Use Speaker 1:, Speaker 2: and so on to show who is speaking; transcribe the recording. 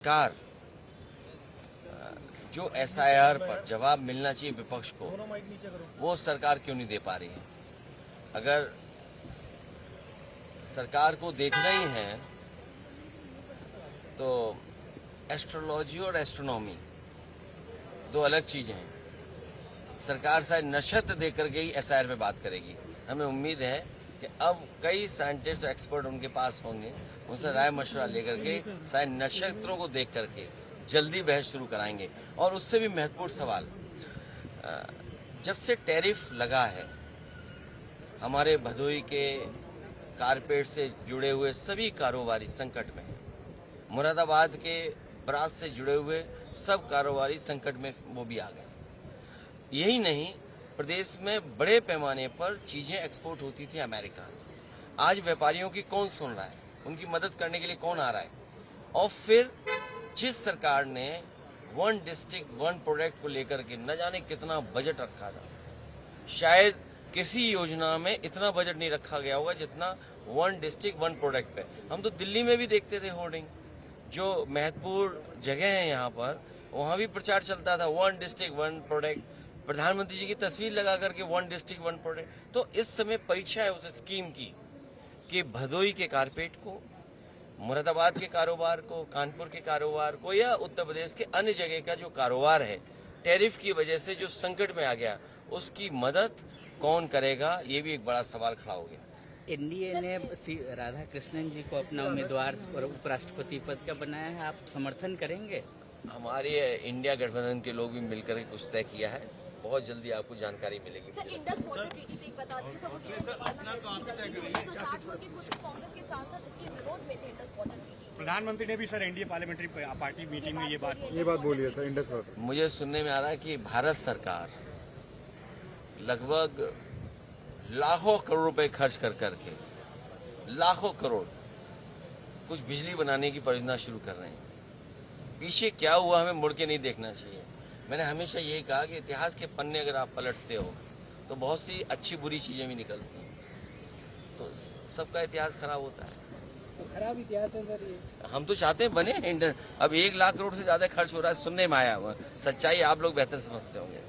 Speaker 1: सरकार जो एसआईआर पर जवाब मिलना चाहिए विपक्ष को, वो सरकार क्यों नहीं दे पा रही है। अगर सरकार को देखना ही है तो एस्ट्रोलॉजी और एस्ट्रोनॉमी दो अलग चीजें हैं। सरकार शायद नक्षत्र देख करके ही एसआईआर पे बात करेगी। हमें उम्मीद है कि अब कई साइंटिस्ट एक्सपर्ट उनके पास होंगे, उनसे राय मशवरा लेकर के शायद नक्षत्रों को देख करके जल्दी बहस शुरू कराएंगे। और उससे भी महत्वपूर्ण सवाल, जब से टैरिफ लगा है, हमारे भदोई के कारपेट से जुड़े हुए सभी कारोबारी संकट में हैं। मुरादाबाद के ब्रास से जुड़े हुए सब कारोबारी संकट में वो भी आ गए। यही नहीं, प्रदेश में बड़े पैमाने पर चीजें एक्सपोर्ट होती थी अमेरिका। आज व्यापारियों की कौन सुन रहा है, उनकी मदद करने के लिए कौन आ रहा है। और फिर जिस सरकार ने वन डिस्ट्रिक्ट वन प्रोडक्ट को लेकर के न जाने कितना बजट रखा था, शायद किसी योजना में इतना बजट नहीं रखा गया होगा जितना वन डिस्ट्रिक्ट वन प्रोडक्ट पे। हम तो दिल्ली में भी देखते थे होर्डिंग, जो महत्वपूर्ण जगह है यहाँ पर, वहाँ भी प्रचार चलता था वन डिस्ट्रिक्ट वन प्रोडक्ट, प्रधानमंत्री जी की तस्वीर लगा करके वन डिस्ट्रिक्ट वन प्रोडक्ट। तो इस समय परीक्षा है उस स्कीम की कि भदोई के कारपेट को, मुरादाबाद के कारोबार को, कानपुर के कारोबार को, या उत्तर प्रदेश के अन्य जगह का जो कारोबार है टैरिफ की वजह से जो संकट में आ गया, उसकी मदद कौन करेगा, ये भी एक बड़ा सवाल खड़ा हो गया।
Speaker 2: एनडीए ने राधा कृष्णन जी को अपना उम्मीदवार और उपराष्ट्रपति पद का बनाया है, आप समर्थन करेंगे?
Speaker 1: हमारे इंडिया गठबंधन के लोग भी मिलकर के कुछ तय किया है, बहुत जल्दी आपको जानकारी मिलेगी।
Speaker 3: सर, इंडस वाटर ट्रीटी बता दें, सब कांग्रेस के सांसद इसके विरोध में थे। इंडस वाटर ट्रीटी
Speaker 4: प्रधानमंत्री ने भी sir NDA parliamentary party meeting में ये बात
Speaker 5: बोली है सर। इंडस वाटर
Speaker 1: मुझे सुनने में आ रहा है कि भारत सरकार लगभग लाखों करोड़ रुपए खर्च कर करके, लाखों करोड़ कुछ बिजली बनाने की परियोजना शुरू कर रहे हैं। पीछे क्या हुआ हमें मुड़ के नहीं देखना चाहिए। मैंने हमेशा यही कहा कि इतिहास के पन्ने अगर आप पलटते हो तो बहुत सी अच्छी बुरी चीजें भी निकलती हैं, तो सबका इतिहास खराब होता है।
Speaker 2: तो खराब इतिहास है सर ये।
Speaker 1: हम तो चाहते हैं बने। अब 1 लाख करोड़ से ज्यादा खर्च हो रहा है, सुनने में आया हुआ। सच्चाई आप लोग बेहतर समझते होंगे।